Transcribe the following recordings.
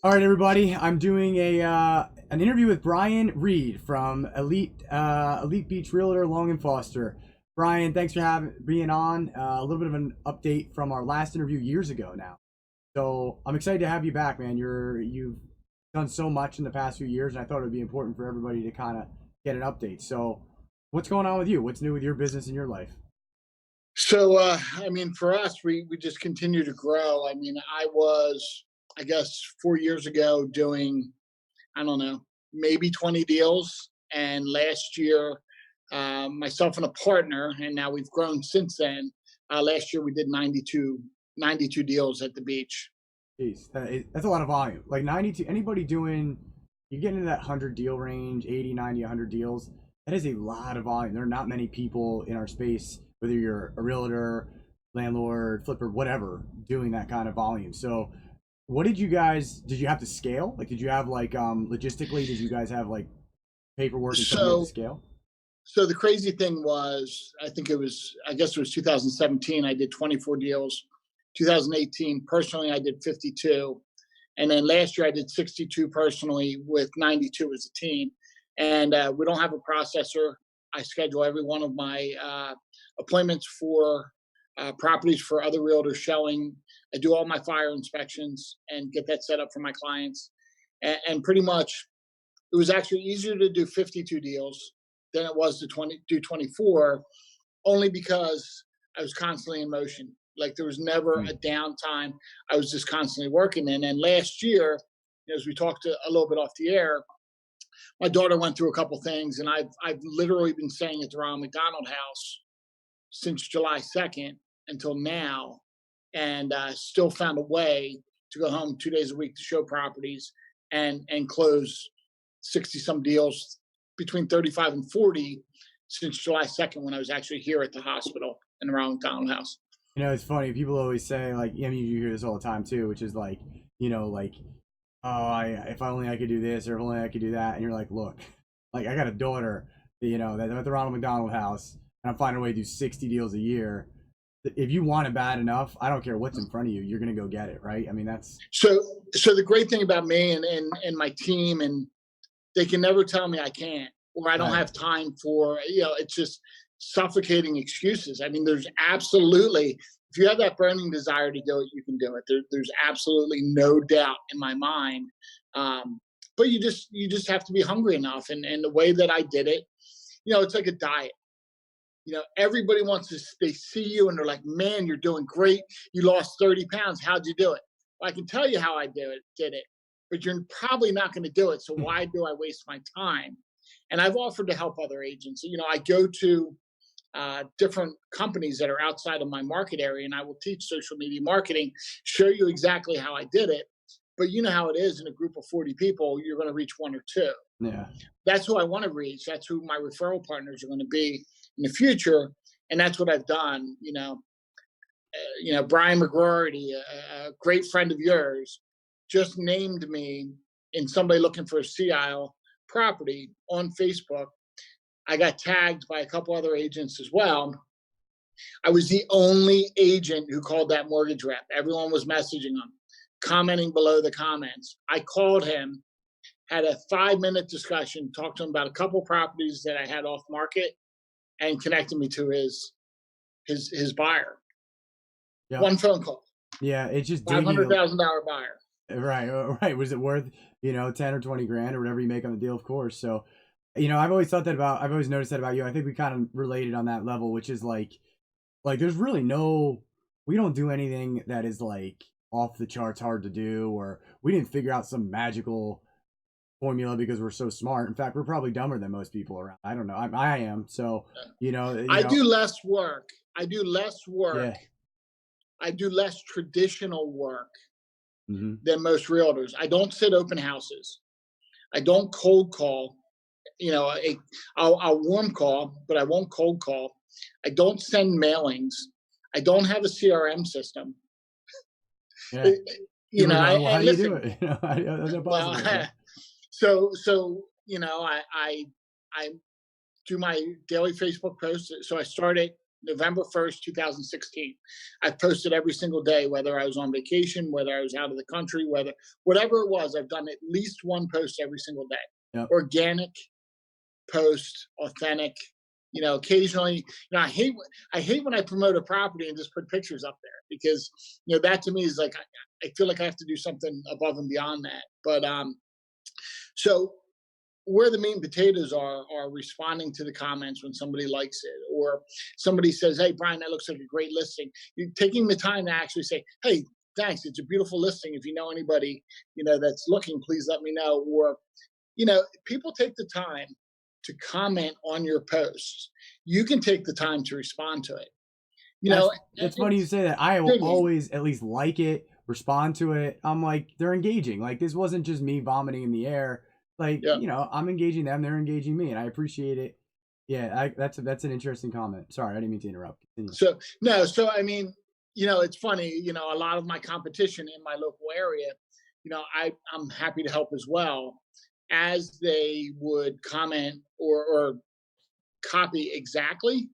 All right, everybody. I'm doing a an interview with Brian Reed from Elite Beach Realtor, Long and Foster. Brian, thanks for being on. A little bit of an update from our last interview years ago now. So I'm excited to have you back, man. You've done so much in the past few years, and I thought it would be important for everybody to kind of get an update. So, what's going on with you? What's new with your business and your life? For us, we just continue to grow. I was, I guess, 4 years ago doing, I don't know, maybe 20 deals. And last year, myself and a partner, and now we've grown since then. Last year, we did 92 deals at the beach. Jeez, that's a lot of volume. Like 92, anybody doing, you get into that 100 deal range, 80, 90, 100 deals. That is a lot of volume. There are not many people in our space, whether you're a realtor, landlord, flipper, whatever, doing that kind of volume. So what did you have to scale? Like, did you have like, logistically, did you guys have like paperwork and stuff you had to So, scale? so the crazy thing was, I guess it was 2017. I did 24 deals. 2018, personally, I did 52. And then last year I did 62 personally with 92 as a team. And we don't have a processor. I schedule every one of my appointments for properties for other realtors showing. I do all my fire inspections and get that set up for my clients. And pretty much it was actually easier to do 52 deals than it was to do 24, only because I was constantly in motion. Like there was never a downtime. I was just constantly working. And then last year, as we talked a little bit off the air, my daughter went through a couple things, and I've literally been staying at the Ronald McDonald House since July 2nd until now, and still found a way to go home 2 days a week to show properties and close 60 some deals, between 35 and 40 since July 2nd, when I was actually here at the hospital in the Ronald McDonald House. You know, it's funny. People always say, like, I mean, you hear this all the time too, which is like, like, oh, if only I could do this, or if only I could do that. And you're like, look, like, I got a daughter, that's at the Ronald McDonald House, and I'm finding a way to do 60 deals a year. If you want it bad enough, I don't care what's in front of you, you're gonna go get it, right? I mean, that's so. The great thing about me and my team, and they can never tell me I can't or I don't right. have time for. It's just suffocating excuses. I mean, there's absolutely, if you have that burning desire to do it, you can do it. There's absolutely no doubt in my mind. But you just have to be hungry enough. And the way that I did it, it's like a diet. Everybody they see you and they're like, man, you're doing great. You lost 30 pounds. How'd you do it? Well, I can tell you how I did it, but you're probably not going to do it. So why do I waste my time? And I've offered to help other agents. I go to different companies that are outside of my market area, and I will teach social media marketing, show you exactly how I did it. But you know how it is in a group of 40 people, you're going to reach one or two. Yeah. That's who I want to reach. That's who my referral partners are going to be in the future. And that's what I've done. Brian McGroarty, a great friend of yours, just named me in somebody looking for a sea isle property on Facebook. I got tagged by a couple other agents as well. I was the only agent who called that mortgage rep. Everyone was messaging him, commenting below the comments. I called him, had a 5-minute discussion, talked to him about a couple properties that I had off market, and connected me to his buyer. Yep. One phone call. Yeah, it's just $500,000 buyer. Right. Was it worth 10 or 20 grand or whatever you make on the deal? Of course. So, I've always noticed that about you. I think we kind of related on that level, which is like there's really we don't do anything that is like off the charts hard to do, or we didn't figure out some magical formula because we're so smart. In fact, we're probably dumber than most people around. I don't know. I am. So, I do less work. Yeah. I do less traditional work than most realtors. I don't sit open houses. I don't cold call. I'll warm call, but I won't cold call. I don't send mailings. I don't have a CRM system. Yeah. How do you do it? I do my daily Facebook posts. So I started, November 1st, 2016. I posted every single day, whether I was on vacation, whether I was out of the country, whatever it was, I've done at least one post every single day. Yep. Organic post, authentic. Occasionally, I hate when I promote a property and just put pictures up there, because that to me is like, I feel like I have to do something above and beyond that. But so where the meat and potatoes are responding to the comments when somebody likes it, or somebody says, "Hey, Brian, that looks like a great listing." You're taking the time to actually say, "Hey, thanks, it's a beautiful listing. If you know anybody that's looking, please let me know." Or people take the time to comment on your posts. You can take the time to respond to it. It's funny you say that. I will always at least like it, respond to it. I'm like, they're engaging. Like, this wasn't just me vomiting in the air. Like, I'm engaging them, they're engaging me, and I appreciate it. Yeah, that's an interesting comment. Sorry, I didn't mean to interrupt. Continue. It's funny. A lot of my competition in my local area, I'm happy to help as well, as they would comment or copy exactly.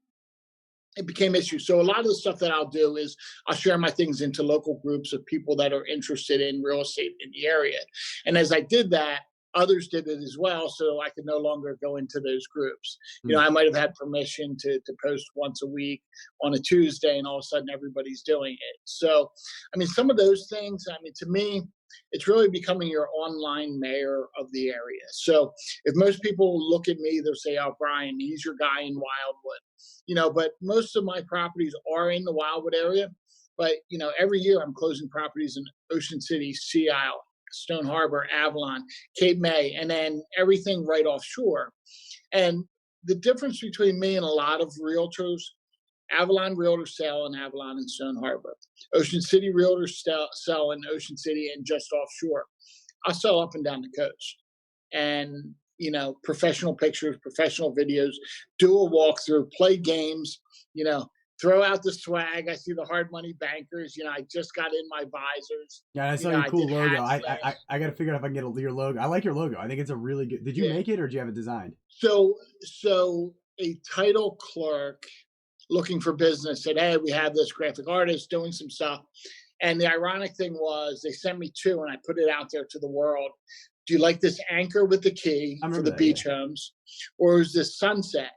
It became issues. So a lot of the stuff that I'll do is I'll share my things into local groups of people that are interested in real estate in the area. And as I did that, others did it as well. So I could no longer go into those groups. I might have had permission to post once a week on a Tuesday, and all of a sudden everybody's doing it. So, some of those things, to me, it's really becoming your online mayor of the area. So if most people look at me, they'll say, "Oh, Brian, he's your guy in Wildwood." But most of my properties are in the Wildwood area. But, every year I'm closing properties in Ocean City, Sea Isle, Stone Harbor, Avalon, Cape May, and then everything right offshore. And the difference between me and a lot of realtors, Avalon realtors sell in Avalon and Stone Harbor. Ocean City realtors sell in Ocean City and just offshore. I sell up and down the coast. And, professional pictures, professional videos, do a walkthrough, play games, throw out the swag. I see the hard money bankers. I just got in my visors. Yeah, I saw your cool logo. I got to figure out if I can get your logo. I like your logo. I think it's a really good. Did you make it, or do you have it designed? So a title clerk looking for business said, "Hey, we have this graphic artist doing some stuff." And the ironic thing was, they sent me two, and I put it out there to the world. Do you like this anchor with the key for the beach homes, or is this sunset?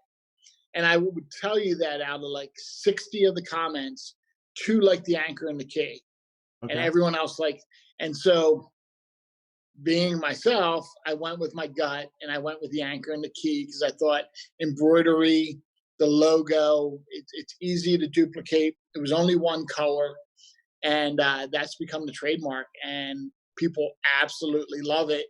And I would tell you that out of like 60 of the comments, 2 like the anchor and the key, and everyone else and so, being myself, I went with my gut, and I went with the anchor and the key, because I thought embroidery, the logo, it's easy to duplicate. It was only one color, and that's become the trademark, and people absolutely love it.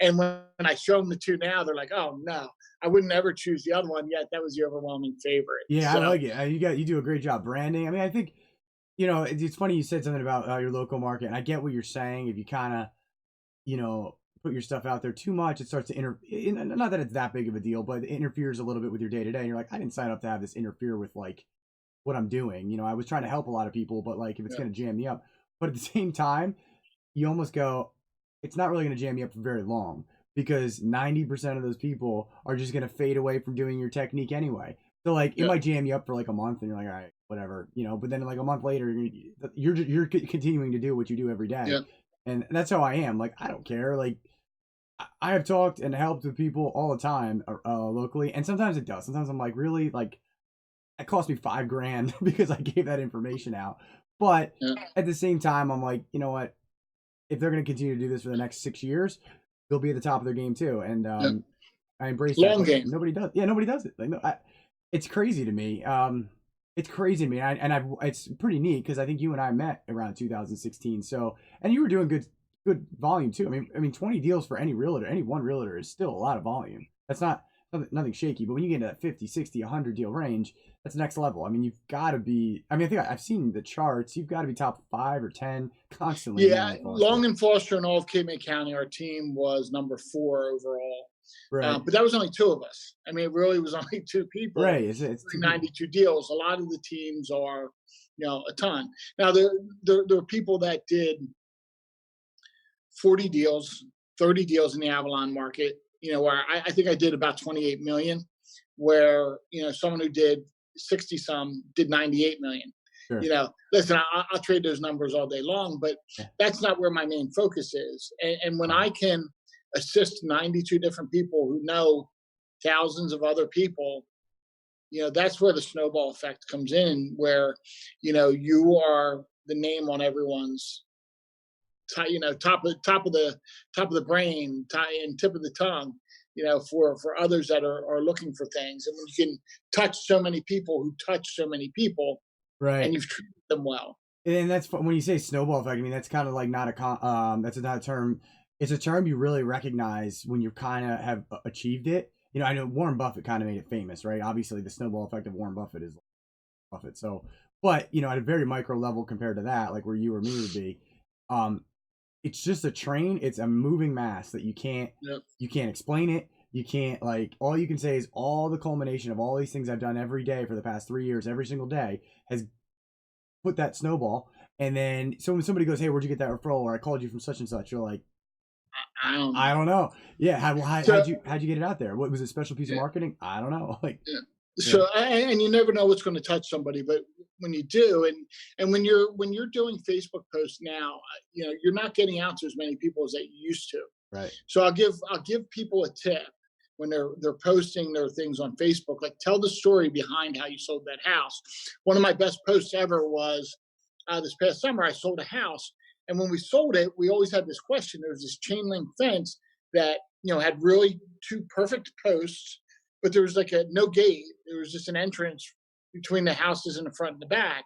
And when I show them the 2 now, they're like, "Oh no, I wouldn't ever choose the other one." Yet that was the overwhelming favorite. Yeah, I like it. You do a great job branding. I think it's funny you said something about your local market, and I get what you're saying. If you kind of put your stuff out there too much, it starts to not that it's that big of a deal, but it interferes a little bit with your day to day. And you're like, I didn't sign up to have this interfere with like what I'm doing. I was trying to help a lot of people, but like if it's going to jam me up. But at the same time, you almost go, it's not really going to jam me up for very long, because 90% of those people are just going to fade away from doing your technique anyway. So like it might jam you up for like a month, and you're like, all right, whatever, but then like a month later, you're continuing to do what you do every day. And that's how I am. Like, I don't care. Like, I have talked and helped with people all the time locally, and sometimes it does. Sometimes I'm like, really, like, it cost me $5,000 because I gave that information out. But at the same time, I'm like, you know what? If they're going to continue to do this for the next 6 years, they'll be at the top of their game too. And I embrace that. Long game. Nobody does. Yeah, nobody does it. Like, it's crazy to me. It's crazy to me, and it's pretty neat, because I think you and I met around 2016. So, and you were doing good volume too. I mean, 20 deals for any one realtor is still a lot of volume. That's nothing shaky. But when you get into that 50, 60, 100 deal range, that's next level. I mean, you've got to be. I think I've seen the charts. You've got to be top 5 or 10 constantly. Yeah, Long and Foster and all of Cape May County, our team was number 4 overall. Right. But that was only 2 of us. It really was only 2 people. Right. It's 92 deals. A lot of the teams are, a ton. Now, there are people that did 40 deals, 30 deals in the Avalon market, where I think I did about 28 million, where, someone who did 60 some, did 98 million. Sure. Listen, I'll trade those numbers all day long, but Yeah. that's not where my main focus is. And when I can assist 92 different people who know thousands of other people, that's where the snowball effect comes in, where, you are the name on everyone's, top of the brain, and tip of the tongue, for others that are looking for things. And when you can touch so many people who touch so many people, and Right. you've treated them well. And that's when you say snowball effect. I mean, that's kind of like not that's not a term. It's a term you really recognize when you kind of have achieved it. I know Warren Buffett kind of made it famous, right? Obviously, the snowball effect of Warren Buffett is Buffett. So, but at a very micro level compared to that, like where you or me would be, um, it's just a train. It's a moving mass that Yep. you can't explain it. You can't, like, all you can say is all the culmination of all these things I've done every day for the past 3 years, every single day has put that snowball. And then so when somebody goes, "Hey, where'd you get that referral?" Or "I called you from such and such," you're like, I don't "I know. don't know." Yeah. So, How'd you get it out there? What was it? A special piece of yeah, marketing? I don't know. Like, yeah. yeah, And you never know what's going to touch somebody, but when you do, and when you're doing Facebook posts now, you're not getting out to as many people as that you used to. right. So I'll give people a tip when they're posting their things on Facebook. Like, tell the story behind how you sold that house. One of my best posts ever was this past summer. I sold a house, and when we sold it, we always had this question. There was this chain link fence that had really two perfect posts, but there was like a no gate. There was just an entrance between the houses in the front and the back.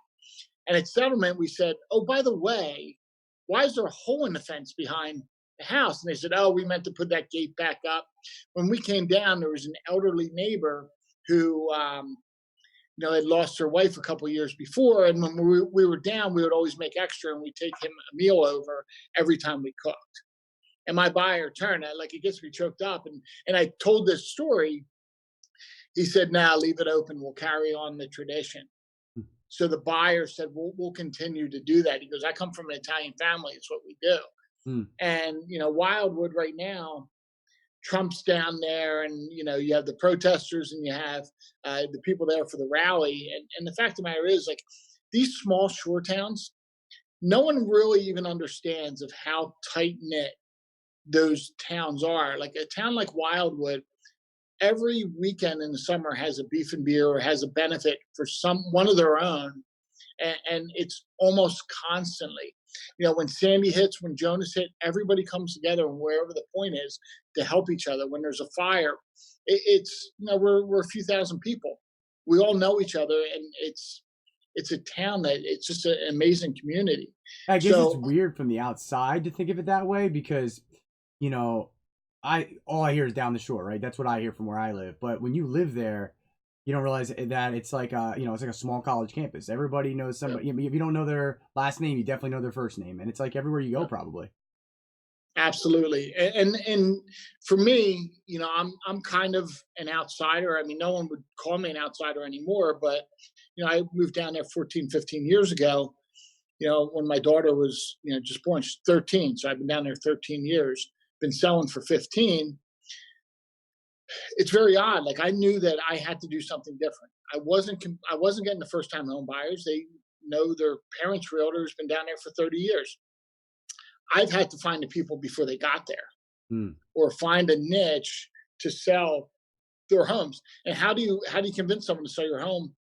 And at settlement, we said, "Oh, by the way, why is there a hole in the fence behind the house?" And they said, "Oh, we meant to put that gate back up." When we came down, there was an elderly neighbor who, had lost her wife a couple years before. And when we were down, we would always make extra, and we'd take him a meal over every time we cooked. And my buyer turned, like, it gets me choked up. And I told this story. He said, "Nah, leave it open. We'll carry on the tradition." So the buyer said, "We'll continue to do that." He goes, "I come from an Italian family. It's what we do." Hmm. And Wildwood right now, Trump's down there, and you have the protesters, and you have the people there for the rally. And the fact of the matter is, like, these small shore towns, no one really even understands of how tight knit those towns are. Like a town like Wildwood, every weekend in the summer has a beef and beer or has a benefit for one of their own, and it's almost constantly. When Sandy hits, when Jonas hit, everybody comes together, and wherever the point is, to help each other. When there's a fire, it's we're a few thousand people. We all know each other, and it's a town that it's just an amazing community. I guess it's So weird from the outside to think of it that way because, you know, I all I hear is down the shore, right? That's what I hear from where I live. But when you live there, you don't realize that it's like it's like a small college campus. Everybody knows yeah, somebody. If you don't know their last name, you definitely know their first name, and it's like everywhere you go, yeah. probably. Absolutely. And for me, I'm kind of an outsider. I mean, no one would call me an outsider anymore, but I moved down there 14, 15 years ago, when my daughter was, just born. She's 13. So I've been down there 13 years, been selling for 15. It's very odd. Like, I knew that I had to do something different. I wasn't getting the first time home buyers. They know their parents' realtor has been down there for 30 years. I've had to find the people before they got there, Hmm. or find a niche to sell their homes. And how do you convince someone to sell your home?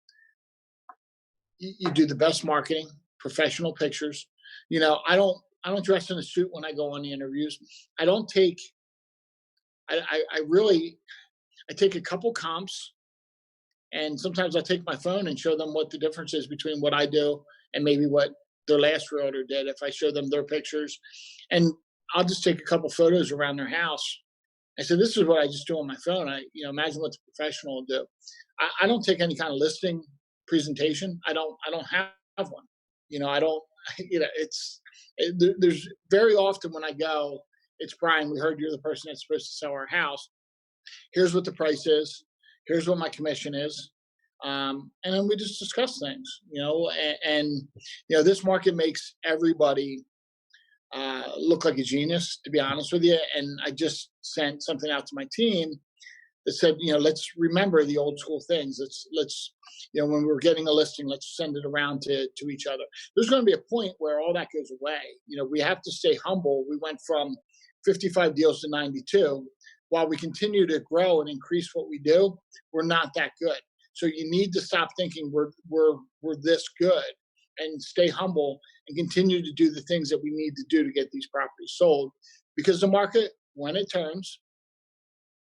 You do the best marketing, professional pictures. I don't dress in a suit when I go on the interviews. I don't take. I really I take a couple comps, and sometimes I take my phone and show them what the difference is between what I do and maybe what their last realtor did. If I show them their pictures, and I'll just take a couple photos around their house. I said, "This is what I just do on my phone. Imagine what the professional will do." I don't take any kind of listing presentation. I don't have one. I don't. There's very often when I go, it's, "Brian, we heard you're the person that's supposed to sell our house. Here's what the price is. Here's what my commission is." And then we just discuss things. This market makes everybody look like a genius, to be honest with you. And I just sent something out to my team. that said, let's remember the old school things. Let's when we're getting a listing, let's send it around to each other. There's going to be a point where all that goes away. We have to stay humble. We went from 55 deals to 92. While we continue to grow and increase what we do, we're not that good. So you need to stop thinking we're this good, and stay humble and continue to do the things that we need to do to get these properties sold. Because the market, when it turns,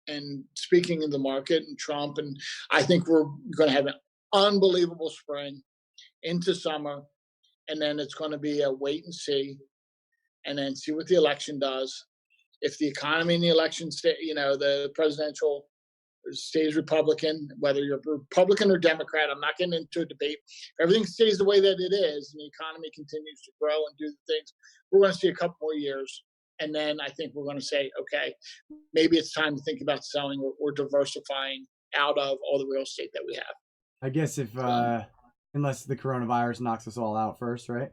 and speaking of the market and Trump, and I think we're going to have an unbelievable spring into summer, and then it's going to be a wait and see, and then see what the election does. If the economy in the election, the presidential stays Republican, whether you're Republican or Democrat, I'm not getting into a debate. Everything stays the way that it is, and the economy continues to grow and do the things. We're going to see a couple more years. And then I think we're going to say, okay, maybe it's time to think about selling or diversifying out of all the real estate that we have. I guess if, unless the coronavirus knocks us all out first, right?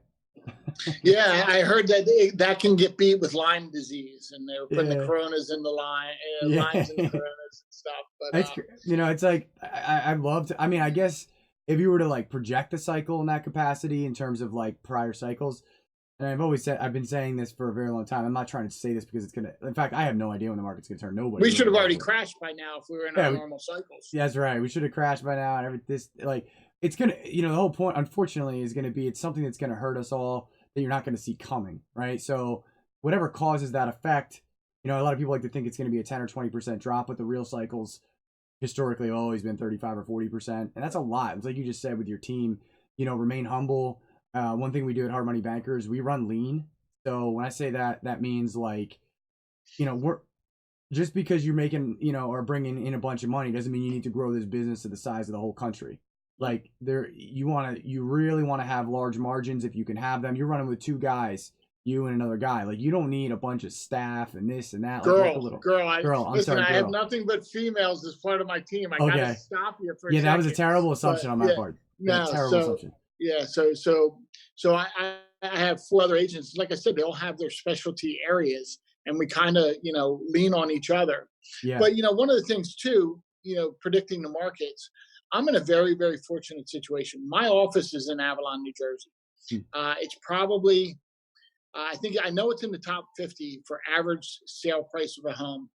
Yeah, I heard that can get beat with Lyme disease, and they're putting the coronas in the lines in the coronas and stuff. But it's like I'd love to. I mean, I guess if you were to like project the cycle in that capacity in terms of like prior cycles, and I've been saying this for a very long time. I'm not trying to say this because it's gonna. In fact, I have no idea when the market's gonna turn. Nobody. We should have already crashed by now if we were in our normal cycles. Yeah, that's right. We should have crashed by now. And it's gonna. The whole point, unfortunately, is gonna be it's something that's gonna hurt us all that you're not gonna see coming, right? So whatever causes that effect, a lot of people like to think it's gonna be a 10 or 20% drop, but the real cycles historically have always been 35 or 40%, and that's a lot. It's like you just said with your team. Remain humble. One thing we do at Hard Money Bankers, we run lean. So when I say that, that means like, we're just because you're making, or bringing in a bunch of money doesn't mean you need to grow this business to the size of the whole country. Like you really want to have large margins if you can have them. You're running with two guys, you and another guy. Like you don't need a bunch of staff and this and that. Listen, I have nothing but females as part of my team. I gotta stop you for a second. That was a terrible assumption on my part. No, terrible assumption. Yeah, so I have 4 other agents. Like I said, they all have their specialty areas, and we kind of lean on each other. Yeah. But one of the things too, predicting the markets, I'm in a very, very fortunate situation. My office is in Avalon, New Jersey. It's probably, I know it's in the top 50 for average sale price of a home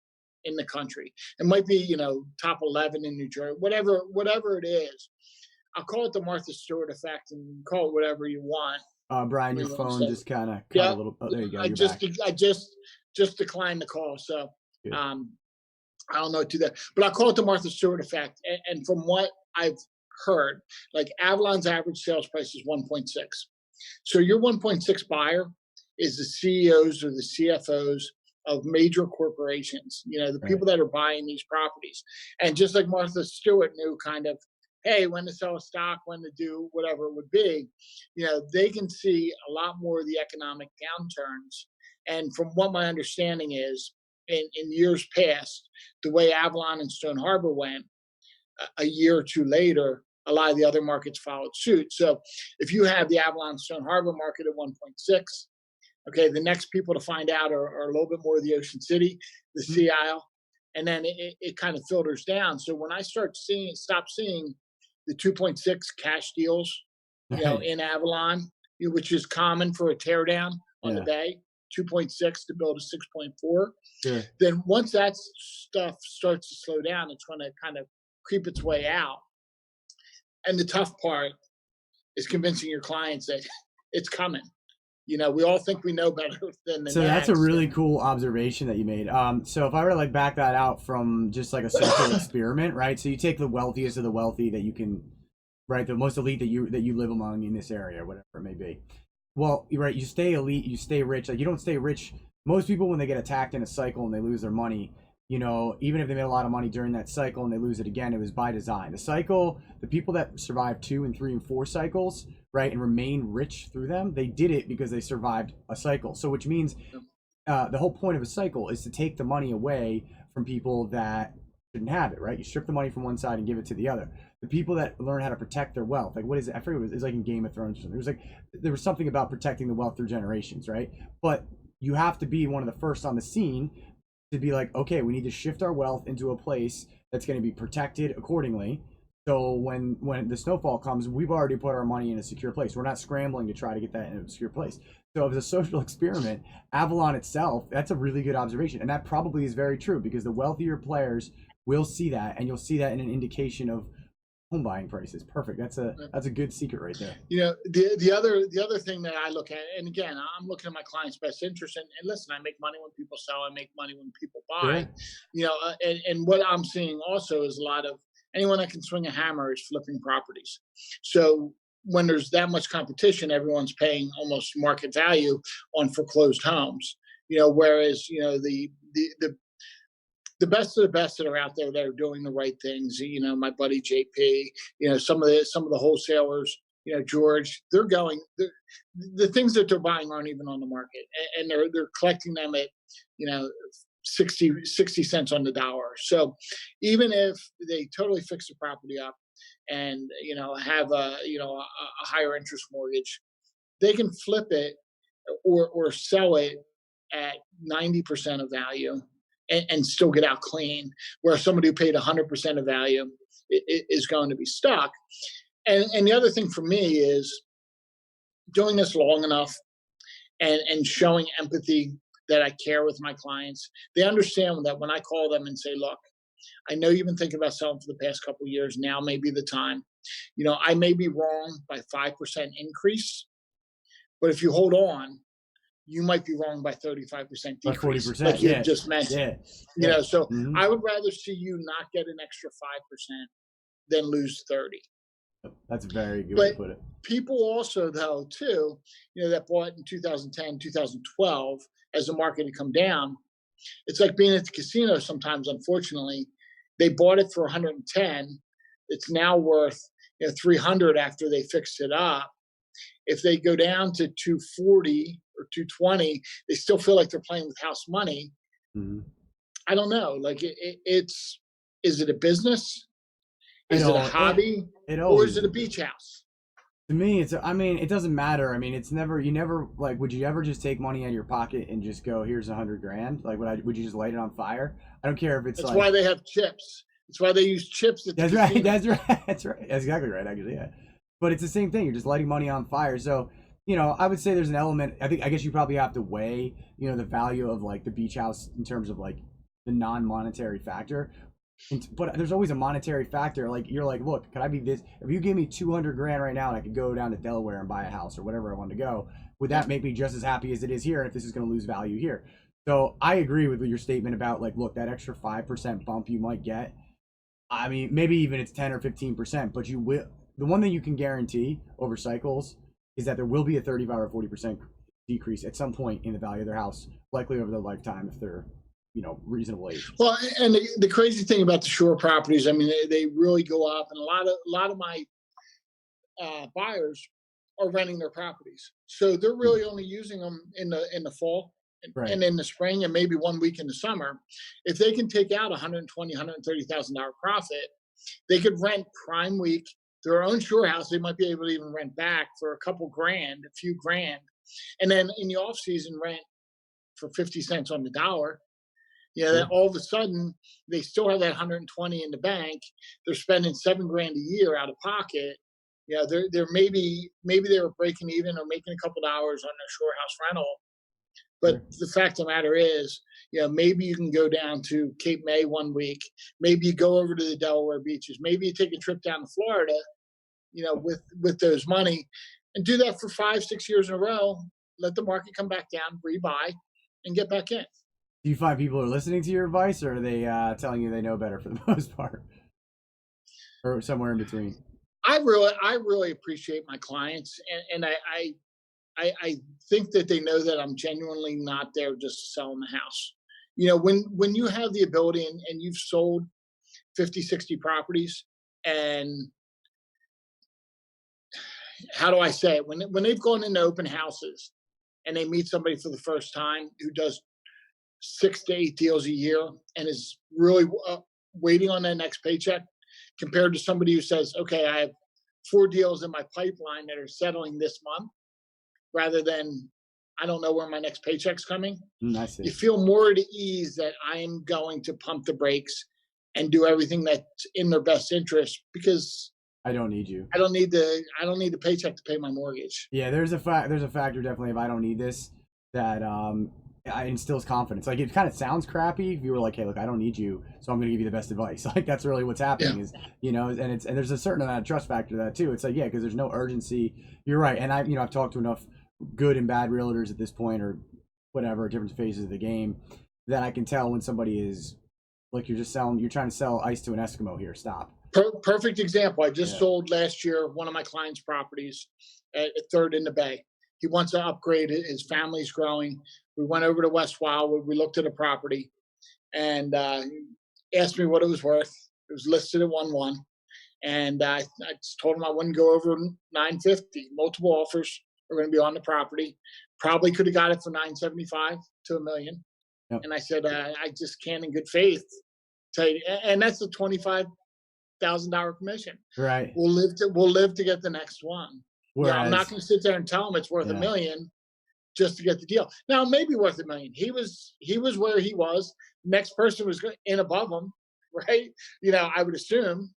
in the country. It might be top 11 in New Jersey, whatever it is. I'll call it the Martha Stewart effect, and call it whatever you want. Brian, your phone just kind of cut a little. Oh, there you go. I just declined the call, so I don't know what to do that. But I'll call it the Martha Stewart effect. And from what I've heard, like Avalon's average sales price is 1.6. So your 1.6 buyer is the CEOs or the CFOs of major corporations. The people that are buying these properties. And just like Martha Stewart knew kind of, hey, when to sell a stock, when to do whatever it would be, they can see a lot more of the economic downturns. And from what my understanding is, in years past, the way Avalon and Stone Harbor went, a year or two later, a lot of the other markets followed suit. So if you have the Avalon Stone Harbor market at 1.6, okay, the next people to find out are a little bit more of the Ocean City, the Sea Isle, and then it kind of filters down. So when I stop seeing the 2.6 cash deals, in Avalon, which is common for a teardown on the bay, 2.6 to build a 6.4. Sure. Then once that stuff starts to slow down, it's going to kind of creep its way out. And the tough part is convincing your clients that it's coming. We all think we know better than the So next. that's a really cool observation that you made. So if I were to like back that out from just like a social experiment, right? So you take the wealthiest of the wealthy that you can, right? The most elite that you live among in this area, whatever it may be. Well, right, you stay elite, you stay rich. Like you don't stay rich. Most people, when they get attacked in a cycle and they lose their money, even if they made a lot of money during that cycle and they lose it again, it was by design. The cycle, the people that survive 2 and 3 and 4 cycles, right, and remain rich through them, they did it because they survived a cycle. So which means the whole point of a cycle is to take the money away from people that shouldn't have it, right? You strip the money from one side and give it to the other. The people that learn how to protect their wealth, like what is it? I forget what it was. It's like in Game of Thrones or something. There was something about protecting the wealth through generations, right? But you have to be one of the first on the scene to be like, okay, we need to shift our wealth into a place that's going to be protected accordingly. So when the snowfall comes, we've already put our money in a secure place. We're not scrambling to try to get that in a secure place. So as a social experiment, Avalon itself, that's a really good observation. And that probably is very true because the wealthier players will see that, and you'll see that in an indication of home buying prices. Perfect. That's a good secret right there. You know, the other thing that I look at, and again, I'm looking at my client's best interest. And listen, I make money when people sell. I make money when people buy. Sure. You know, and what I'm seeing also is a lot of anyone that can swing a hammer is flipping properties. So when there's that much competition, everyone's paying almost market value on foreclosed homes. You know, whereas the best of the best that are out there that are doing the right things. You know, my buddy JP. You know, some of the wholesalers. You know, George. The things that they're buying aren't even on the market, and they're collecting them at, you know, 60 cents on the dollar. So even if they totally fix the property up and, you know, have a higher interest mortgage, they can flip it or sell it at 90% of value and still get out clean, where somebody who paid 100% of value is going to be stuck. And the other thing for me is doing this long enough and showing empathy that I care with my clients. They understand that when I call them and say, look, I know you've been thinking about selling for the past couple of years. Now may be the time. You know, I may be wrong by 5% increase, but if you hold on, you might be wrong by 35% By decrease, 40%. like you Yeah. just mentioned. Yeah. You know, so Mhm. I would rather see you not get an extra 5% than lose 30. That's a very good way to But put it. people also, though, too, you know, that bought in 2010, 2012, as the market had come down, it's like being at the casino sometimes, unfortunately. They bought it for 110. It's now worth, you know, 300 after they fixed it up. If they go down to 240 or 220, they still feel like they're playing with house money. Mhm. I don't know. Like it's is it a business? It Is it a all hobby? it Or is always it a is. beach house? To me, I mean, it doesn't matter. I mean, it's never, you never, like, would you ever just take money out of your pocket and just go, here's 100 grand? Like, would you just light it on fire? I don't care if it's That's like, why they have chips. That's why they use chips at the that's right, casino. that's right, that's right. That's exactly right, actually, yeah. But it's the same thing. You're just lighting money on fire. So, I would say there's an element, I guess you probably have to weigh, the value of like the beach house in terms of like the non-monetary factor. But there's always a monetary factor. Like you're like, look, could I be this? If you gave me 200 grand right now and I could go down to Delaware and buy a house or whatever I wanted to go, would that make me just as happy as it is here? If this is going to lose value here, so I agree with your statement about like, look, that extra 5% bump you might get. I mean, maybe even it's 10 or 15%, but you will. The one thing you can guarantee over cycles is that there will be a 35 or 40% decrease at some point in the value of their house, likely over their lifetime if they're reasonable age. Well, and the crazy thing about the shore properties, I mean, they really go up, and a lot of my buyers are renting their properties, so they're really only using them in the fall Right. and in the spring, and maybe 1 week in the summer. If they can take out 120, $130,000 profit, they could rent prime week their own shore house. They might be able to even rent back for a couple grand, a few grand, and then in the off season rent for 50 cents on the dollar. You know, that Sure. all of a sudden they still have that 120 in the bank. They're spending 7 grand a year out of pocket. You know, they're maybe they were breaking even or making a couple dollars on their shore house rental. But Sure. the fact of the matter is, you know, maybe you can go down to Cape May 1 week. Maybe you go over to the Delaware beaches. Maybe you take a trip down to Florida, you know, with those money, and do that for 5, 6 years in a row. Let the market come back down, rebuy, and get back in. Do you find people are listening to your advice, or are they telling you they know better for the most part, or somewhere in between? I really appreciate my clients, and I think that they know that I'm genuinely not there just to sell them the house. You know, when you have the ability and you've sold 50, 60 properties, and how do I say it? When they've gone into open houses and they meet somebody for the first time who does 6 to 8 deals a year and is really waiting on that next paycheck, compared to somebody who says, okay, I have 4 deals in my pipeline that are settling this month, rather than I don't know where my next paycheck's coming. I You see. feel more at ease that I'm going to pump the brakes and do everything that's in their best interest, because I don't need you. I don't need the paycheck to pay my mortgage. Yeah, there's a factor definitely if I don't need this that I instills confidence. Like it kind of sounds crappy if you were like, hey, look, I don't need you, so I'm gonna give you the best advice. Like that's really what's Yeah. happening is and there's a certain amount of trust factor to that too. It's like yeah, because there's no urgency. You're right, and I've talked to enough good and bad realtors at this point or whatever different phases of the game that I can tell when somebody is like you're trying to sell ice to an Eskimo here. Stop. Perfect example. I just Yeah. sold last year one of my clients' properties at Third in the Bay. He wants to upgrade it. His family's growing. We went over to West Wildwood. We looked at a property and asked me what it was worth. It was listed at 1.1, and I just told him I wouldn't go over 950. Multiple offers are going to be on the property. Probably could have got it for 975 to $1 million. Yep. And I said I just can't, in good faith, tell you. And that's a $25,000 commission. Right. We'll live to get the next one. Yeah, I'm not going to sit there and tell him it's worth $1 million just to get the deal. Now, it may be worth $1 million. He was where he was. Next person was in above him, right? I would assume.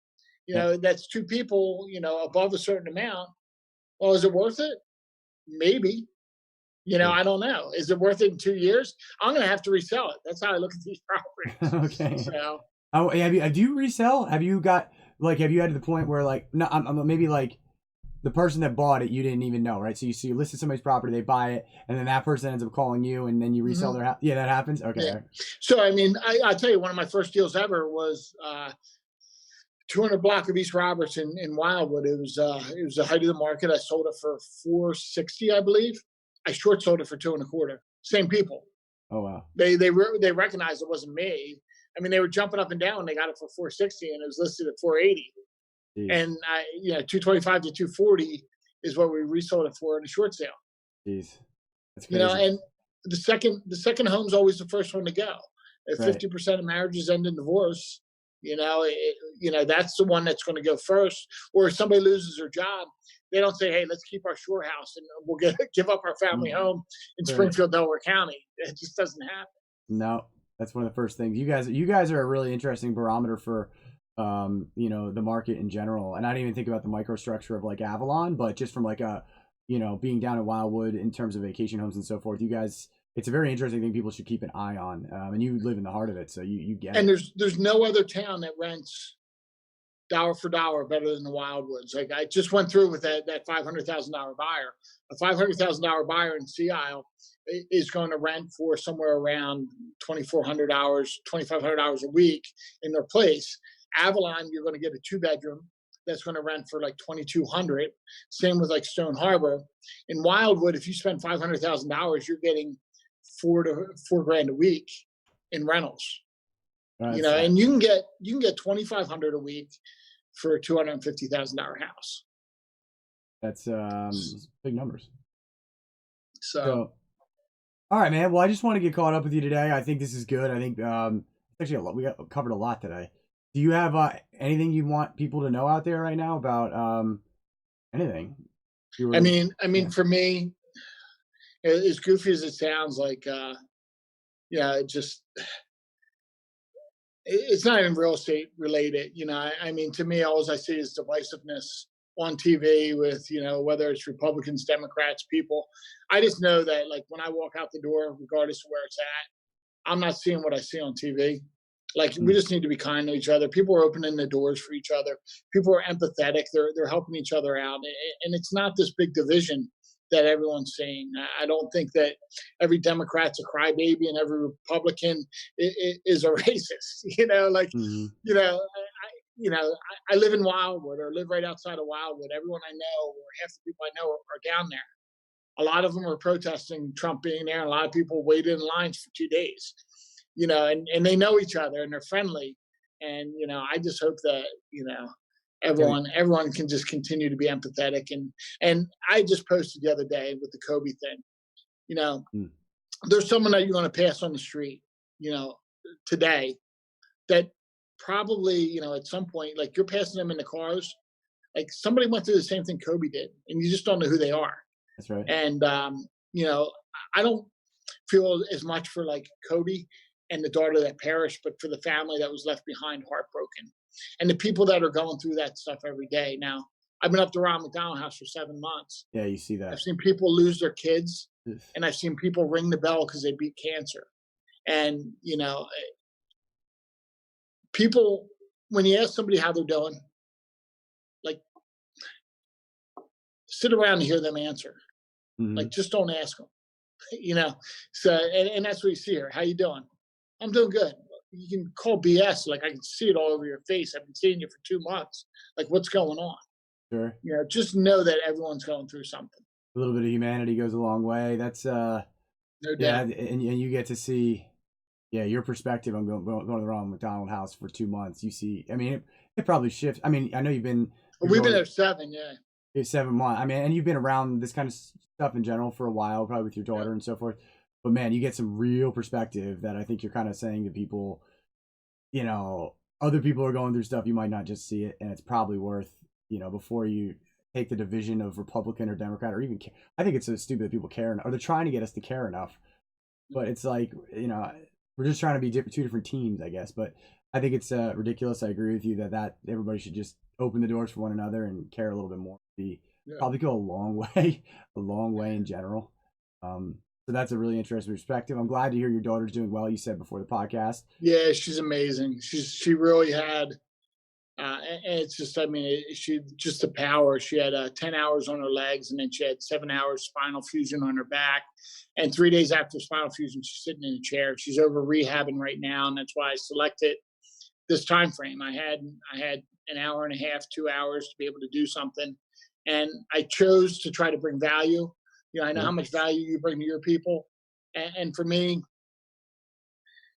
That's two people. Above a certain amount. Well, is it worth it? Maybe. I don't know. Is it worth it in 2 years? I'm going to have to resell it. That's how I look at these properties. Okay. So. Oh, do you resell? Have you got have you had to the point where no, I'm maybe like the person that bought it you didn't even know, right? So you listed somebody's property, they buy it, and then that person ends up calling you, and then you resell their house. Yeah, that happens. Okay. Yeah. So I tell you, one of my first deals ever was 200 block of East Roberts in Wildwood. It was the height of the market. I sold it for 460, I believe. I short sold it for 2.25. Same people. Oh wow. They recognized it wasn't me. I mean, they were jumping up and down when they got it for 460, and it was listed at 480. Jeez. And 225 to 240 is what we resold it for in a short sale. Jeez, that's crazy. And the second home's always the first one to go. If 50% of marriages end in divorce, that's the one that's going to go first. Or if somebody loses their job, they don't say, "Hey, let's keep our shore house and we'll give up our family home in Springfield, Delaware County." It just doesn't happen. No, that's one of the first things. You guys are a really interesting barometer for the market in general. And I didn't even think about the microstructure of like Avalon, but just from like being down in Wildwood in terms of vacation homes and so forth, you guys, it's a very interesting thing people should keep an eye on. And you live in the heart of it, so you get and it. And there's no other town that rents dollar for dollar better than the Wildwoods. Like I just went through with that $500,000 buyer. A $500,000 buyer in Sea Isle is going to rent for somewhere around $2,400, $2,500 a week in their place. Avalon, you're going to get a 2-bedroom that's going to rent for like $2,200. Same with like Stone Harbor. In Wildwood, if you spend $500,000, you're getting $4,000 a week in rentals. And you can get $2,500 a week for a $250,000 house. That's big numbers. So, all right, man. Well, I just want to get caught up with you today. I think this is good. I think actually we covered a lot today. Do you have anything you want people to know out there right now about anything? I mean, for me, as goofy as it sounds, like it's not even real estate related. I mean, to me, all I see is divisiveness on TV with, whether it's Republicans, Democrats, people. I just know that, like, when I walk out the door, regardless of where it's at, I'm not seeing what I see on TV. Like, we just need to be kind to each other. People are opening the doors for each other. People are empathetic. They're helping each other out. And it's not this big division that everyone's saying. I don't think that every Democrat's a crybaby and every Republican is a racist. I live in Wildwood, or live right outside of Wildwood. Everyone I know, or half the people I know, are down there. A lot of them are protesting Trump being there, and a lot of people waited in lines for 2 days. And they know each other and they're friendly. And, I just hope that, everyone can just continue to be empathetic. And I just posted the other day with the Kobe thing, there's someone that you're going to pass on the street, today that probably, at some point, like, you're passing them in the cars, like somebody went through the same thing Kobe did, and you just don't know who they are. That's right. And, I don't feel as much for like Kobe and the daughter that perished, but for the family that was left behind, heartbroken. And the people that are going through that stuff every day. Now, I've been up to Ronald McDonald House for 7 months. Yeah, you see I've that. seen people lose their kids, Ugh. and I've seen people ring the bell because they beat cancer. And, people, when you ask somebody how they're doing, like, sit around and hear them answer. Hmm. Like, just don't ask them, you know? So, and that's what you see here. How you doing? I'm doing good. You can call BS. Like, I can see it all over your face. I've been seeing you for 2 months. Like, what's going on? Sure. Just know that everyone's going through something. A little bit of humanity goes a long way. That's No yeah, doubt. and you get to see, yeah, your perspective on going to the Ronald McDonald House for 2 months. You see, I mean, it probably shifts. I mean, I know you've been your We've been daughter there 7, yeah. is 7 months. I mean, and you've been around this kind of stuff in general for a while, probably with your Yeah. daughter and so forth. But man, you get some real perspective that I think you're kind of saying to people, other people are going through stuff, you might not just see it, and it's probably worth, before you take the division of Republican or Democrat or even I think it's so stupid that people care, or they're trying to get us to care enough. But it's like, we're just trying to be two different teams, I guess. But I think it's ridiculous. I agree with you that everybody should just open the doors for one another and care a little bit more. Yeah. Probably go a long way, a long way in general. So that's a really interesting perspective. I'm glad to hear your daughter's doing well. You said before the podcast. Yeah, she's amazing. She really had, and it's just, I mean, she just the power. She had 10 hours on her legs, and then she had 7 hours spinal fusion on her back. And 3 days after spinal fusion, she's sitting in a chair. She's over rehabbing right now, and that's why I selected this time frame. I had an hour and a half, 2 hours to be able to do something, and I chose to try to bring value. I know Yeah. how much value you bring to your people, and for me,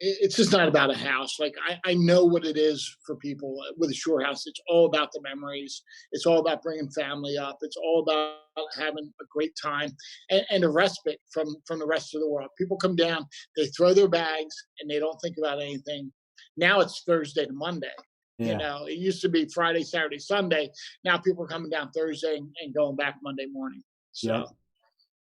it's just not about a house. Like, I know what it is for people with a shore house. It's all about the memories. It's all about bringing family up. It's all about having a great time and a respite from the rest of the world. People come down, they throw their bags, and they don't think about anything. Now it's Thursday to Monday. Yeah. It used to be Friday, Saturday, Sunday. Now people are coming down Thursday and going back Monday morning. Yeah. So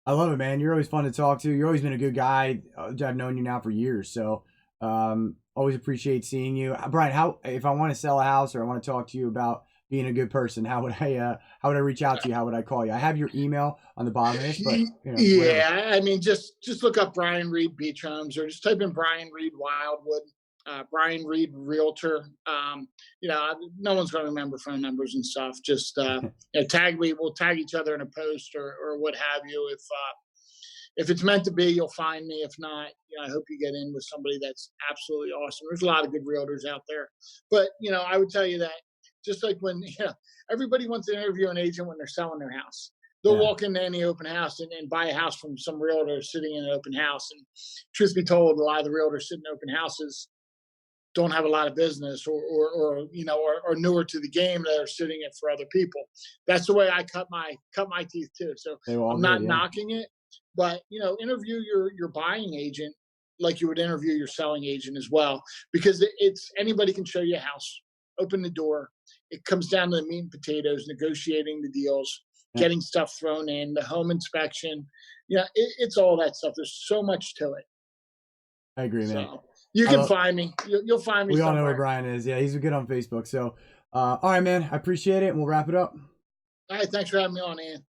I love it, man. You're always fun to talk to. You've always been a good guy. I've known you now for years, so always appreciate seeing you, Brian. How if I want to sell a house or I want to talk to you about being a good person, how would I reach out to you? How would I call you? I have your email on the bottom of this, but whatever. yeah, I mean, just look up Brian Reed Beach Homes, or just type in Brian Reed Wildwood, Brian Reed Realtor. No one's going to remember phone numbers and stuff. Just tag me. We'll tag each other in a post or what have you. If it's meant to be, you'll find me. If not, I hope you get in with somebody that's absolutely awesome. There's a lot of good realtors out there, but I would tell you that just like when everybody wants to interview an agent when they're selling their house. They'll walk into any open house and buy a house from some realtor sitting in an open house. And truth be told, a lot of the realtors sitting in open houses don't have a lot of business or newer to the game that are sitting it for other people. That's the way I cut my teeth too. So I'm not knocking it, but interview your buying agent like you would interview your selling agent as well, because it's anybody can show you a house, open the door. It comes down to the meat and potatoes, negotiating the deals, getting stuff thrown in, the home inspection. It's all that stuff. There's so much to it. I agree, man. So, you can find me. You'll find me. We somewhere. all know where Brian is. Yeah, he's good on Facebook. So, all right, man. I appreciate it, and we'll wrap it up. All right, thanks for having me on, Ian.